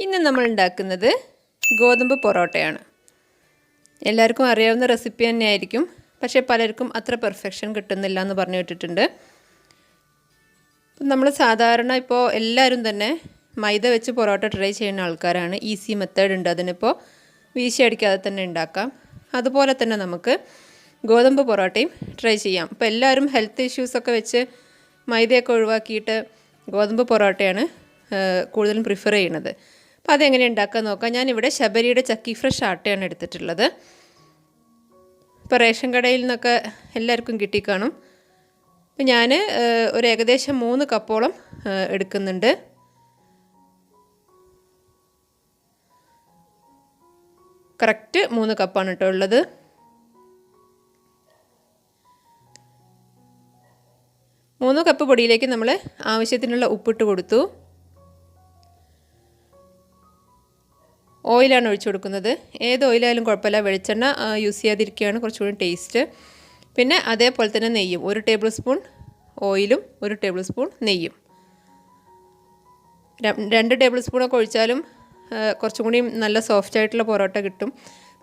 ഇന്ന് നമ്മൾ ഉണ്ടാക്കുന്നത് ഗോതമ്പ് പൊറോട്ടയാണ്. എല്ലാവർക്കും അറിയാവുന്ന റെസിപ്പി തന്നെയായിരിക്കും, പക്ഷേ പലർക്കും അത്ര പെർഫെക്ഷൻ കിട്ടുന്നില്ല എന്ന് പറഞ്ഞു കേട്ടിട്ടുണ്ട്. നമ്മൾ സാധാരണ ഇപ്പോൾ എല്ലാവരും തന്നെ മൈദ വെച്ച് പൊറോട്ട ട്രൈ ചെയ്യുന്ന ആൾക്കാരാണ്. ഈസി മെത്തേഡ് ഉണ്ട്, അതിനിപ്പോൾ വീശി അടിക്കാതെ തന്നെ ഉണ്ടാക്കാം. അതുപോലെ തന്നെ നമുക്ക് ഗോതമ്പ് പൊറോട്ടയും ട്രൈ ചെയ്യാം. ഇപ്പോൾ എല്ലാവരും ഹെൽത്ത് ഇഷ്യൂസൊക്കെ വെച്ച് മൈദയൊക്കെ ഒഴിവാക്കിയിട്ട് ഗോതമ്പ് പൊറോട്ടയാണ് കൂടുതലും പ്രിഫർ ചെയ്യുന്നത്. അപ്പോൾ അതെങ്ങനെ ഉണ്ടാക്കാൻ നോക്കാം. ഞാനിവിടെ ശബരിയുടെ ചക്കി ഫ്രഷ് ആട്ടയാണ് എടുത്തിട്ടുള്ളത്. ഇപ്പോൾ റേഷൻ കടയിൽ നിന്നൊക്കെ എല്ലാവർക്കും കിട്ടിക്കാണും. അപ്പോൾ ഞാൻ ഒരു ഏകദേശം 3 കപ്പോളം എടുക്കുന്നുണ്ട്. കറക്റ്റ് 3 കപ്പാണ് കേട്ടോ ഉള്ളത്. മൂന്ന് കപ്പ് പൊടിയിലേക്ക് നമ്മൾ ആവശ്യത്തിനുള്ള ഉപ്പിട്ട് കൊടുത്തു. ഓയിലാണ് ഒഴിച്ചു കൊടുക്കുന്നത്. ഏത് ഓയിലായാലും കുഴപ്പമില്ല, വെളിച്ചെണ്ണ യൂസ് ചെയ്യാതിരിക്കുകയാണ് കുറച്ചുകൂടി ടേസ്റ്റ്. പിന്നെ അതേപോലെ തന്നെ നെയ്യും, 1 ടേബിൾ സ്പൂൺ ഓയിലും 1 ടേബിൾ സ്പൂൺ നെയ്യും. 2 ടേബിൾ സ്പൂണൊക്കെ ഒഴിച്ചാലും കുറച്ചും കൂടി നല്ല സോഫ്റ്റ് ആയിട്ടുള്ള പൊറോട്ട കിട്ടും.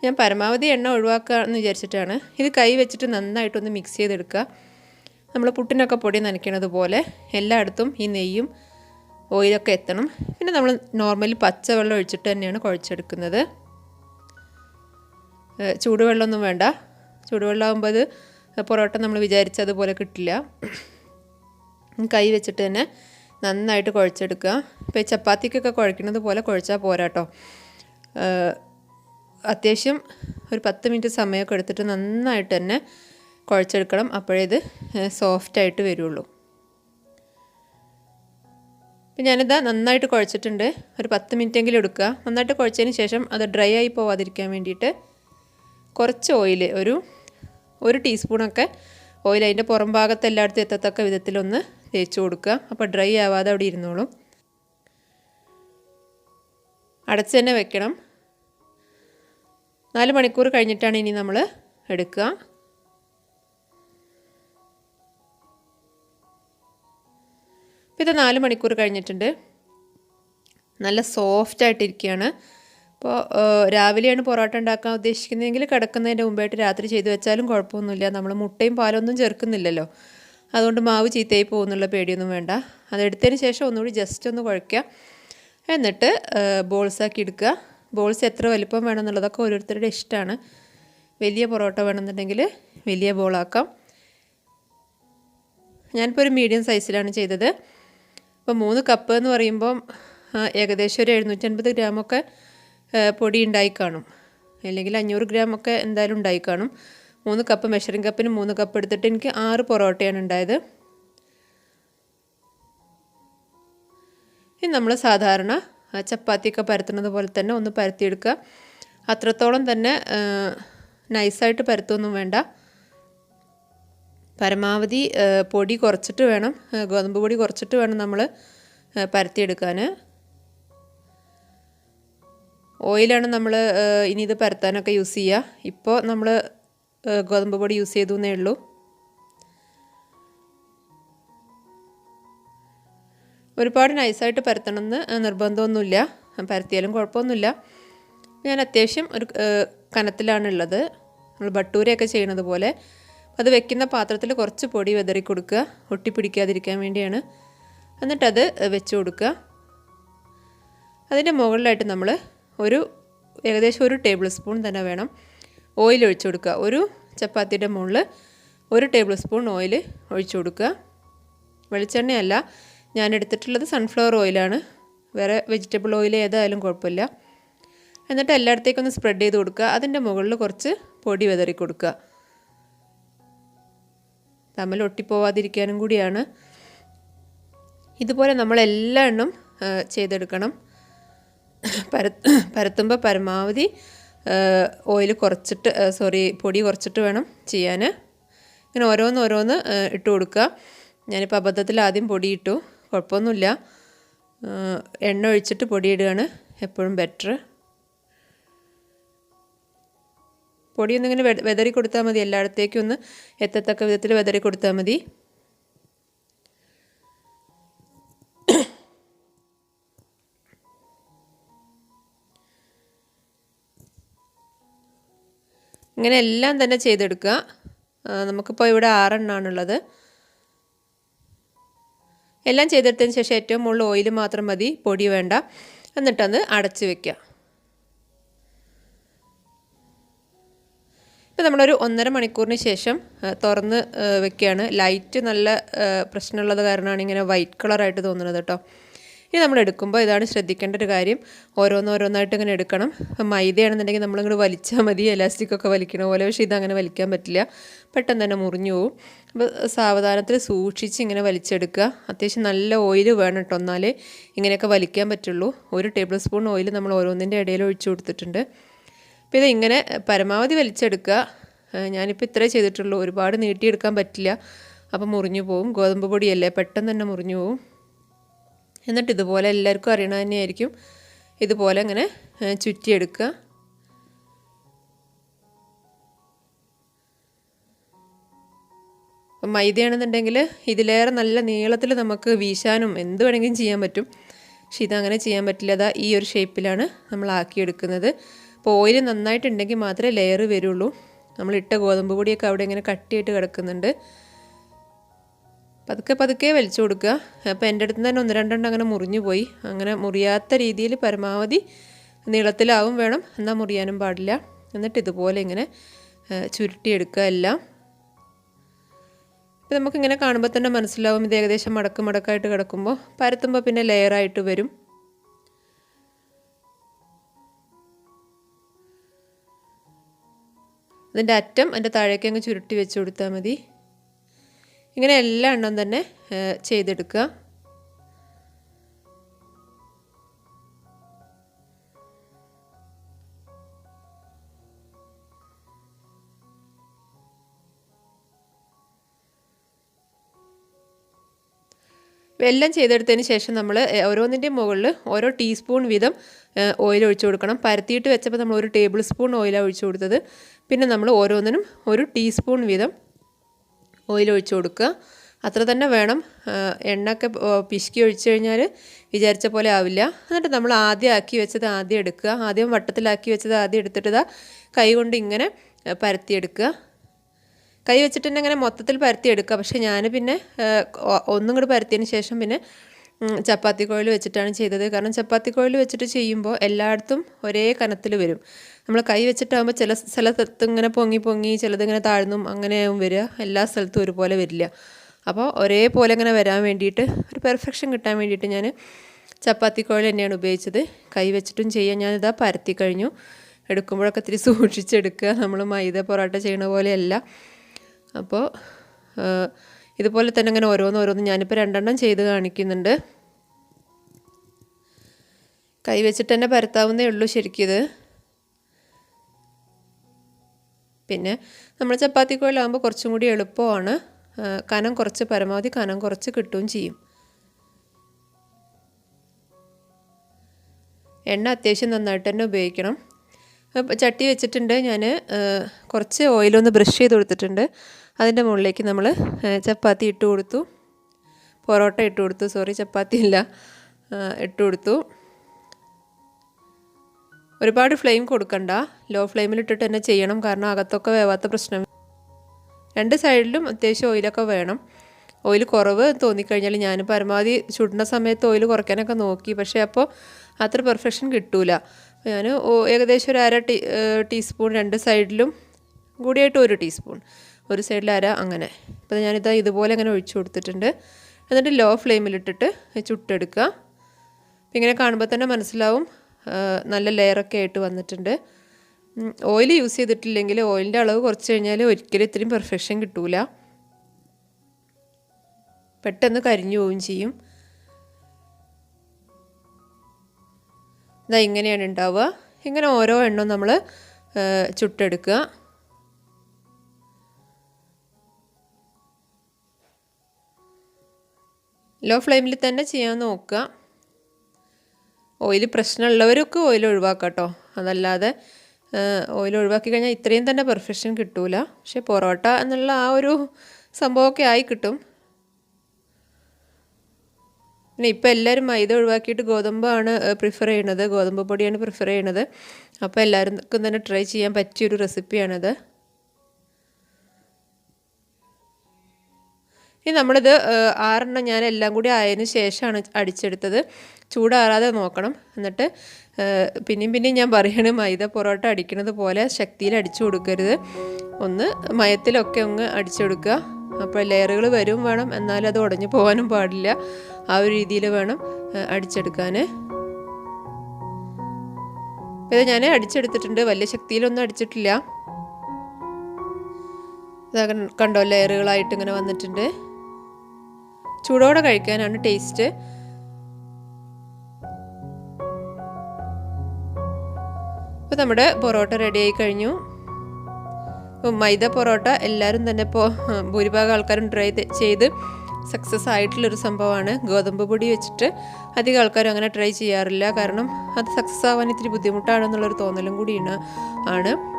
ഞാൻ പരമാവധി എണ്ണ ഒഴിവാക്കുക എന്ന് വിചാരിച്ചിട്ടാണ്. ഇത് കൈ വെച്ചിട്ട് നന്നായിട്ടൊന്ന് മിക്സ് ചെയ്തെടുക്കുക. നമ്മൾ പുട്ടിനൊക്കെ പൊടി നനയ്ക്കണത് പോലെ എല്ലായിടത്തും ഈ നെയ്യും ഓയിലൊക്കെ എത്തണം. പിന്നെ നമ്മൾ നോർമലി പച്ചവെള്ളം ഒഴിച്ചിട്ട് തന്നെയാണ് കുഴച്ചെടുക്കുന്നത്. ചൂടുവെള്ളമൊന്നും വേണ്ട. ചൂടുവെള്ളമാകുമ്പോൾ അത് പൊറോട്ട നമ്മൾ വിചാരിച്ചതുപോലെ കിട്ടില്ല. കൈ വെച്ചിട്ട് തന്നെ നന്നായിട്ട് കുഴച്ചെടുക്കുക. ഇപ്പോൾ ചപ്പാത്തിക്കൊക്കെ കുഴക്കുന്നത് പോലെ കുഴച്ചാൽ പോരാട്ടോ. അത്യാവശ്യം ഒരു 10 മിനിറ്റ് സമയമൊക്കെ എടുത്തിട്ട് നന്നായിട്ട് തന്നെ കുഴച്ചെടുക്കണം. അപ്പോഴേ ഇത് സോഫ്റ്റായിട്ട് വരുള്ളൂ. അപ്പോൾ ഞാനിതാ നന്നായിട്ട് കുഴച്ചിട്ടുണ്ട്. ഒരു 10 മിനിറ്റെങ്കിലും എടുക്കുക. നന്നായിട്ട് കുഴച്ചതിന് ശേഷം അത് ഡ്രൈ ആയി പോവാതിരിക്കാൻ വേണ്ടിയിട്ട് കുറച്ച് ഓയിൽ, ഒരു ടീസ്പൂണൊക്കെ ഓയിൽ അതിൻ്റെ പുറം ഭാഗത്ത് എല്ലായിടത്തും എത്തത്തക്ക വിധത്തിലൊന്ന് തേച്ച് കൊടുക്കുക. അപ്പോൾ ഡ്രൈ ആവാതെ അവിടെ ഇരുന്നോളും. അടച്ച് തന്നെ വെക്കണം. 4 മണിക്കൂർ കഴിഞ്ഞിട്ടാണ് ഇനി നമ്മൾ എടുക്കുക. ഇപ്പോൾ ഇത് 4 മണിക്കൂർ കഴിഞ്ഞിട്ടുണ്ട്. നല്ല സോഫ്റ്റായിട്ടിരിക്കുകയാണ്. അപ്പോൾ രാവിലെയാണ് പൊറോട്ട ഉണ്ടാക്കാൻ ഉദ്ദേശിക്കുന്നതെങ്കിൽ കിടക്കുന്നതിൻ്റെ മുമ്പായിട്ട് രാത്രി ചെയ്ത് വെച്ചാലും കുഴപ്പമൊന്നുമില്ല. നമ്മൾ മുട്ടയും പാലൊന്നും ചേർക്കുന്നില്ലല്ലോ, അതുകൊണ്ട് മാവ് ചീത്തയായി പോകുന്നുള്ള പേടിയൊന്നും വേണ്ട. അതെടുത്തതിന് ശേഷം ഒന്നുകൂടി ജസ്റ്റ് ഒന്ന് കുഴയ്ക്കുക. എന്നിട്ട് ബോൾസാക്കി എടുക്കുക. ബോൾസ് എത്ര വലിപ്പം വേണമെന്നുള്ളതൊക്കെ ഓരോരുത്തരുടെ ഇഷ്ടമാണ്. വലിയ പൊറോട്ട വേണമെന്നുണ്ടെങ്കിൽ വലിയ ബോളാക്കാം. ഞാനിപ്പോൾ ഒരു മീഡിയം സൈസിലാണ് ചെയ്തത്. അപ്പോൾ 3 കപ്പ് എന്ന് പറയുമ്പം ഏകദേശം ഒരു 750 ഗ്രാമൊക്കെ പൊടി ഉണ്ടായി കാണും, അല്ലെങ്കിൽ 500 ഗ്രാമൊക്കെ എന്തായാലും ഉണ്ടായി കാണും. 3 കപ്പ് മെഷറിംഗ് കപ്പിന് 3 കപ്പ് എടുത്തിട്ട് എനിക്ക് 6 പൊറോട്ടയാണ് ഉണ്ടായത്. ഇനി നമ്മൾ സാധാരണ ചപ്പാത്തിയൊക്കെ പരത്തുന്നത് പോലെ തന്നെ ഒന്ന് പരത്തിയെടുക്കുക. അത്രത്തോളം തന്നെ നൈസായിട്ട് പരത്തൊന്നും വേണ്ട. പരമാവധി പൊടി കുറച്ചിട്ട് വേണം, ഗോതമ്പ് പൊടി കുറച്ചിട്ട് വേണം നമ്മൾ പരത്തിയെടുക്കാൻ. ഓയിലാണ് നമ്മൾ ഇനി ഇത് പരത്താനൊക്കെ യൂസ് ചെയ്യുക. ഇപ്പോൾ നമ്മൾ ഗോതമ്പ് പൊടി യൂസ് ചെയ്തു എന്നേ ഉള്ളൂ. ഒരുപാട് നൈസായിട്ട് പരത്തണമെന്ന് നിർബന്ധമൊന്നുമില്ല, പരത്തിയാലും കുഴപ്പമൊന്നുമില്ല. ഞാൻ അത്യാവശ്യം ഒരു കനത്തിലാണുള്ളത്, നമ്മൾ ഭട്ടൂരയൊക്കെ ചെയ്യണത് പോലെ. അത് വെക്കുന്ന പാത്രത്തിൽ കുറച്ച് പൊടി വിതറി കൊടുക്കുക, ഒട്ടിപ്പിടിക്കാതിരിക്കാൻ വേണ്ടിയാണ്. എന്നിട്ടത് വെച്ച് കൊടുക്കുക. അതിൻ്റെ മുകളിലായിട്ട് നമ്മൾ ഏകദേശം 1 ടേബിൾ സ്പൂൺ തന്നെ വേണം ഓയിൽ ഒഴിച്ചു കൊടുക്കുക. ഒരു ചപ്പാത്തിയുടെ മുകളിൽ 1 ടേബിൾ സ്പൂൺ ഓയിൽ ഒഴിച്ചു കൊടുക്കുക. വെളിച്ചെണ്ണയല്ല ഞാൻ എടുത്തിട്ടുള്ളത്, സൺഫ്ലവർ ഓയിലാണ്. വേറെ വെജിറ്റബിൾ ഓയിൽ ഏതായാലും കുഴപ്പമില്ല. എന്നിട്ട് എല്ലായിടത്തേക്കൊന്ന് സ്പ്രെഡ് ചെയ്ത് കൊടുക്കുക. അതിൻ്റെ മുകളിൽ കുറച്ച് പൊടി വിതറി കൊടുക്കുക. തമ്മിൽ ഒട്ടിപ്പോവാതിരിക്കാനും കൂടിയാണ്. ഇതുപോലെ നമ്മൾ എല്ലാ എണ്ണം ചെയ്തെടുക്കണം. പരത്തുമ്പോൾ പരമാവധി പൊടി കുറച്ചിട്ട് വേണം ചെയ്യാൻ. ഇങ്ങനെ ഓരോന്ന് ഇട്ട് കൊടുക്കുക. ഞാനിപ്പോൾ അബദ്ധത്തിൽ ആദ്യം പൊടി ഇട്ടു, കുഴപ്പമൊന്നുമില്ല. എണ്ണ ഒഴിച്ചിട്ട് പൊടിയിടുകയാണ് എപ്പോഴും ബെറ്റർ. പൊടിയൊന്നിങ്ങനെ വെതറി കൊടുത്താൽ മതി, എല്ലായിടത്തേക്കും ഒന്ന് എത്തത്തക്ക വിധത്തിൽ വെതറി കൊടുത്താൽ മതി. ഇങ്ങനെ എല്ലാം തന്നെ ചെയ്തെടുക്കുക. നമുക്കിപ്പോൾ ഇവിടെ 6 എണ്ണമാണുള്ളത്. എല്ലാം ചെയ്തെടുത്തതിന് ശേഷം ഏറ്റവും മുകളിൽ ഓയിൽ മാത്രം മതി, പൊടി വേണ്ട. എന്നിട്ടത് അടച്ച് വെക്കുക. ഇപ്പോൾ നമ്മളൊരു 1.5 മണിക്കൂറിന് ശേഷം തുറന്ന് വെക്കുകയാണ്. ലൈറ്റ് നല്ല പ്രശ്നമുള്ളത് കാരണമാണ് ഇങ്ങനെ വൈറ്റ് കളറായിട്ട് തോന്നുന്നത് കേട്ടോ. ഇനി നമ്മൾ എടുക്കുമ്പോൾ ഇതാണ് ശ്രദ്ധിക്കേണ്ട ഒരു കാര്യം, ഓരോന്നോരോന്നായിട്ട് ഇങ്ങനെ എടുക്കണം. മൈദയാണെന്നുണ്ടെങ്കിൽ നമ്മളിങ്ങോട്ട് വലിച്ചാൽ മതി, എലാസ്റ്റിക്കൊക്കെ വലിക്കണ പോലെ. പക്ഷേ ഇതങ്ങനെ വലിക്കാൻ പറ്റില്ല, പെട്ടെന്ന് തന്നെ മുറിഞ്ഞു പോവും. അപ്പോൾ സാവധാനത്തിൽ സൂക്ഷിച്ച് ഇങ്ങനെ വലിച്ചെടുക്കുക. അത്യാവശ്യം നല്ല ഓയിൽ വേണം കേട്ടോ, എന്നാലേ ഇങ്ങനെയൊക്കെ വലിക്കാൻ പറ്റുള്ളൂ. 1 ടേബിൾ സ്പൂൺ ഓയിൽ നമ്മൾ ഓരോന്നിൻ്റെ ഇടയിൽ ഒഴിച്ചു കൊടുത്തിട്ടുണ്ട്. അപ്പോൾ ഇത് ഇങ്ങനെ പരമാവധി വലിച്ചെടുക്കുക. ഞാനിപ്പോൾ ഇത്രേ ചെയ്തിട്ടുള്ളൂ, ഒരുപാട് നീട്ടിയെടുക്കാൻ പറ്റില്ല, അപ്പോൾ മുറിഞ്ഞു പോവും. ഗോതമ്പ് പൊടിയല്ലേ, പെട്ടെന്ന് തന്നെ മുറിഞ്ഞു പോവും. എന്നിട്ട് ഇതുപോലെ എല്ലാവർക്കും അറിയണ തന്നെയായിരിക്കും, ഇതുപോലെ ഇങ്ങനെ ചുറ്റിയെടുക്കുക. അപ്പം മൈദയാണെന്നുണ്ടെങ്കിൽ ഇതിലേറെ നല്ല നീളത്തിൽ നമുക്ക് വീശാനും എന്ത് വേണമെങ്കിലും ചെയ്യാൻ പറ്റും. പക്ഷെ ഇതങ്ങനെ ചെയ്യാൻ പറ്റില്ല. അതാ ഈ ഒരു ഷേപ്പിലാണ് നമ്മൾ ആക്കിയെടുക്കുന്നത്. അപ്പോൾ ഓയിൽ നന്നായിട്ടുണ്ടെങ്കിൽ മാത്രമേ ലെയർ വരുള്ളൂ. നമ്മളിട്ട ഗോതമ്പ് പൊടിയൊക്കെ അവിടെ ഇങ്ങനെ കട്ടിയായിട്ട് കിടക്കുന്നുണ്ട്. പതുക്കെ വലിച്ചു കൊടുക്കുക. അപ്പോൾ എൻ്റെ അടുത്ത് തന്നെ 1-2 എണ്ണം അങ്ങനെ മുറിഞ്ഞു പോയി. അങ്ങനെ മുറിയാത്ത രീതിയിൽ പരമാവധി നീളത്തിലാവും വേണം, എന്നാൽ മുറിയാനും പാടില്ല. എന്നിട്ട് ഇതുപോലെ ഇങ്ങനെ ചുരുട്ടിയെടുക്കുക എല്ലാം. ഇപ്പോൾ നമുക്കിങ്ങനെ കാണുമ്പോൾ തന്നെ മനസ്സിലാവും ഇത് ഏകദേശം മടക്കായിട്ട് കിടക്കുമ്പോൾ. പരത്തുമ്പോൾ പിന്നെ ലെയറായിട്ട് വരും. അതിൻ്റെ അറ്റം അതിൻ്റെ താഴേക്ക് അങ്ങ് ചുരുട്ടി വെച്ച് കൊടുത്താൽ മതി. ഇങ്ങനെ എല്ലാ എണ്ണം തന്നെ ചെയ്തെടുക്കുക. എല്ലാം ചെയ്തെടുത്തതിന് ശേഷം നമ്മൾ ഓരോന്നിൻ്റെയും മുകളിൽ ഓരോ ടീസ്പൂൺ വീതം ഓയിൽ ഒഴിച്ചു കൊടുക്കണം. പരത്തിയിട്ട് വെച്ചപ്പോൾ നമ്മൾ 1 ടേബിൾ സ്പൂൺ ഓയിലാണ് ഒഴിച്ചു കൊടുത്തത്. പിന്നെ നമ്മൾ ഓരോന്നിനും 1 ടീസ്പൂൺ വീതം ഓയിൽ ഒഴിച്ചു കൊടുക്കുക. അത്ര തന്നെ വേണം. എണ്ണയൊക്കെ പിശുക്കി ഒഴിച്ചു കഴിഞ്ഞാൽ വിചാരിച്ച പോലെ ആവില്ല. എന്നിട്ട് നമ്മൾ ആദ്യം ആക്കി വെച്ചത് ആദ്യം എടുക്കുക. ആദ്യം വട്ടത്തിലാക്കി വെച്ചത് ആദ്യം എടുത്തിട്ട് കൈ കൊണ്ട് ഇങ്ങനെ പരത്തിയെടുക്കുക. കൈ വെച്ചിട്ട് തന്നെ ഇങ്ങനെ മൊത്തത്തിൽ പരത്തിയെടുക്കുക. പക്ഷേ ഞാൻ പിന്നെ ഒന്നും കൂടി പരത്തിയതിന് ശേഷം പിന്നെ ചപ്പാത്തി കോയിൽ വെച്ചിട്ടാണ് ചെയ്തത്. കാരണം ചപ്പാത്തി കോയിൽ വെച്ചിട്ട് ചെയ്യുമ്പോൾ എല്ലായിടത്തും ഒരേ കനത്തിൽ വരും. നമ്മൾ കൈ വെച്ചിട്ടാകുമ്പോൾ ചില സ്ഥലത്ത് ഇങ്ങനെ പൊങ്ങി ചിലതിങ്ങനെ താഴ്ന്നും അങ്ങനെയാവും വരിക. എല്ലാ സ്ഥലത്തും ഒരുപോലെ വരില്ല. അപ്പോൾ ഒരേപോലെ ഇങ്ങനെ വരാൻ വേണ്ടിയിട്ട് ഒരു പെർഫെക്ഷൻ കിട്ടാൻ വേണ്ടിയിട്ട് ഞാൻ ചപ്പാത്തി കോയിൽ തന്നെയാണ് ഉപയോഗിച്ചത്. കൈ വെച്ചിട്ടും ചെയ്യാൻ ഞാനിതാ പരത്തി കഴിഞ്ഞു. എടുക്കുമ്പോഴൊക്കെ ഇത്തിരി സൂക്ഷിച്ചെടുക്കുക. നമ്മൾ മൈദ പൊറോട്ട ചെയ്യണ പോലെയല്ല. അപ്പോൾ ഇതുപോലെ തന്നെ ഇങ്ങനെ ഓരോന്ന് ഞാനിപ്പോൾ 2 എണ്ണം ചെയ്ത് കാണിക്കുന്നുണ്ട്. കൈ വെച്ചിട്ട് തന്നെ പരത്താവുന്നേ ഉള്ളൂ ശരിക്കിത്. പിന്നെ നമ്മൾ ചപ്പാത്തി കോയിലാകുമ്പോൾ കുറച്ചും കൂടി എളുപ്പമാണ്. കനം കുറച്ച് പരമാവധി കനം കുറച്ച് കിട്ടുകയും ചെയ്യും. എണ്ണ അത്യാവശ്യം നന്നായിട്ട് തന്നെ ഉപയോഗിക്കണം. ചട്ടി വെച്ചിട്ടുണ്ട്. ഞാൻ കുറച്ച് ഓയിലൊന്ന് ബ്രഷ് ചെയ്ത് കൊടുത്തിട്ടുണ്ട്. അതിൻ്റെ മുകളിലേക്ക് നമ്മൾ ചപ്പാത്തി ഇട്ട് കൊടുത്തു, പൊറോട്ട ഇട്ട് കൊടുത്തു, ചപ്പാത്തി ഇല്ല, ഇട്ട് കൊടുത്തു. ഒരുപാട് ഫ്ലെയിം കൊടുക്കണ്ട, ലോ ഫ്ലെയിമിലിട്ടിട്ട് തന്നെ ചെയ്യണം. കാരണം അകത്തൊക്കെ വേവാത്ത പ്രശ്നം. 2 സൈഡിലും അത്യാവശ്യം ഓയിലൊക്കെ വേണം. ഓയിൽ കുറവ് തോന്നിക്കഴിഞ്ഞാൽ ഞാൻ പരമാവധി ചുടുന്ന സമയത്ത് ഓയിൽ കുറയ്ക്കാനൊക്കെ നോക്കി. പക്ഷേ അപ്പോൾ അത്ര പെർഫെക്ഷൻ കിട്ടൂല. ഞാൻ ഏകദേശം ഒരു 1/2 ടീസ്പൂൺ 2 സൈഡിലും കൂടിയായിട്ട് 1 ടീസ്പൂൺ, ഒരു സൈഡിൽ 1/2 അങ്ങനെ. അപ്പോൾ ഞാനിതാ ഇതുപോലെ അങ്ങനെ ഒഴിച്ചു കൊടുത്തിട്ടുണ്ട്. എന്നിട്ട് ലോ ഫ്ലെയിമിലിട്ടിട്ട് ചുട്ടെടുക്കുക. ഇങ്ങനെ കാണുമ്പോൾ തന്നെ മനസ്സിലാവും നല്ല ലെയറൊക്കെ ആയിട്ട് വന്നിട്ടുണ്ട്. ഓയിൽ യൂസ് ചെയ്തിട്ടില്ലെങ്കിൽ ഓയിലിൻ്റെ അളവ് കുറച്ച് കഴിഞ്ഞാൽ ഒരിക്കലും ഇത്രയും പെർഫെക്ഷൻ കിട്ടൂല, പെട്ടെന്ന് കരിഞ്ഞു പോവുകയും ചെയ്യും. ഇതാ ഇങ്ങനെയാണ് ഉണ്ടാവുക. ഇങ്ങനെ ഓരോ എണ്ണവും നമ്മൾ ചുട്ടെടുക്കുക. ലോ ഫ്ലെയിമിൽ തന്നെ ചെയ്യാൻ നോക്കുക. ഓയിൽ പ്രശ്നമുള്ളവരൊക്കെ ഓയിൽ ഒഴിവാക്കാം കേട്ടോ. അതല്ലാതെ ഓയിൽ ഒഴിവാക്കി കഴിഞ്ഞാൽ ഇത്രയും തന്നെ പെർഫെക്ഷൻ കിട്ടൂല. പക്ഷേ പൊറോട്ട എന്നുള്ള ആ ഒരു സംഭവമൊക്കെ ആയി കിട്ടും. പിന്നെ ഇപ്പോൾ എല്ലാവരും മൈദ ഒഴിവാക്കിയിട്ട് ഗോതമ്പാണ് പ്രിഫർ ചെയ്യണത്, ഗോതമ്പ് പൊടിയാണ് പ്രിഫർ ചെയ്യണത്. അപ്പോൾ എല്ലാവർക്കും തന്നെ ട്രൈ ചെയ്യാൻ പറ്റിയൊരു റെസിപ്പിയാണിത്. ഇനി നമ്മളിത് 6 ഞാൻ എല്ലാം കൂടി ആയതിന് ശേഷമാണ് അടിച്ചെടുത്തത്. ചൂടാറാതെ നോക്കണം. എന്നിട്ട് പിന്നെയും ഞാൻ പറയണ മൈദ പൊറോട്ട അടിക്കുന്നത് പോലെ ശക്തിയിൽ അടിച്ചു കൊടുക്കരുത്. ഒന്ന് മയത്തിലൊക്കെ ഒന്ന് അടിച്ചെടുക്കുക. അപ്പോൾ ലെയറുകൾ വരും വേണം, എന്നാലും അത് ഉടഞ്ഞു പോകാനും പാടില്ല. ആ ഒരു രീതിയിൽ വേണം അടിച്ചെടുക്കാൻ. ഇത് ഞാൻ അടിച്ചെടുത്തിട്ടുണ്ട്. വലിയ ശക്തിയിലൊന്നും അടിച്ചിട്ടില്ല. കണ്ടോ, ലെയറുകളായിട്ട് ഇങ്ങനെ വന്നിട്ടുണ്ട്. ചൂടോടെ കഴിക്കാനാണ് ടേസ്റ്റ്. അപ്പോൾ നമ്മുടെ പൊറോട്ട റെഡി ആയി കഴിഞ്ഞു. മൈദ പൊറോട്ട എല്ലാവരും തന്നെ ഇപ്പോൾ ഭൂരിഭാഗം ആൾക്കാരും ട്രൈ ചെയ്ത് സക്സസ് ആയിട്ടുള്ളൊരു സംഭവമാണ്. ഗോതമ്പ് പൊടി വെച്ചിട്ട് അധികം ആൾക്കാരും അങ്ങനെ ട്രൈ ചെയ്യാറില്ല. കാരണം അത് സക്സസ് ആവാൻ ഇത്തിരി ബുദ്ധിമുട്ടാണെന്നുള്ളൊരു തോന്നലും കൂടിയാണ്.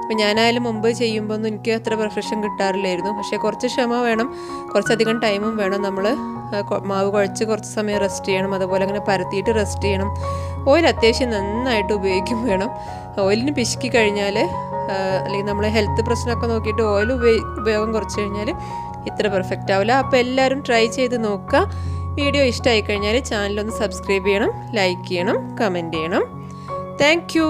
അപ്പോൾ ഞാനായാലും മുമ്പ് ചെയ്യുമ്പോൾ ഒന്നും എനിക്ക് അത്ര പെർഫെക്ഷൻ കിട്ടാറില്ലായിരുന്നു. പക്ഷേ കുറച്ച് ക്ഷമ വേണം, കുറച്ചധികം ടൈമും വേണം. നമ്മൾ മാവ് കുഴച്ച് കുറച്ച് സമയം റെസ്റ്റ് ചെയ്യണം. അതുപോലെ അങ്ങനെ പരത്തിയിട്ട് റെസ്റ്റ് ചെയ്യണം. ഓയിൽ അത്യാവശ്യം നന്നായിട്ട് ഉപയോഗിക്കും വേണം. ഓയിലിന് പിശുക്കി കഴിഞ്ഞാൽ അല്ലെങ്കിൽ നമ്മൾ ഹെൽത്ത് പ്രശ്നമൊക്കെ നോക്കിയിട്ട് ഓയിൽ ഉപയോഗം കുറച്ച് കഴിഞ്ഞാൽ ഇത്ര പെർഫെക്റ്റ് ആവില്ല. അപ്പോൾ എല്ലാവരും ട്രൈ ചെയ്ത് നോക്കുക. വീഡിയോ ഇഷ്ടമായി കഴിഞ്ഞാൽ ചാനലൊന്ന് സബ്സ്ക്രൈബ് ചെയ്യണം, ലൈക്ക് ചെയ്യണം, കമൻറ്റ് ചെയ്യണം. Thank you.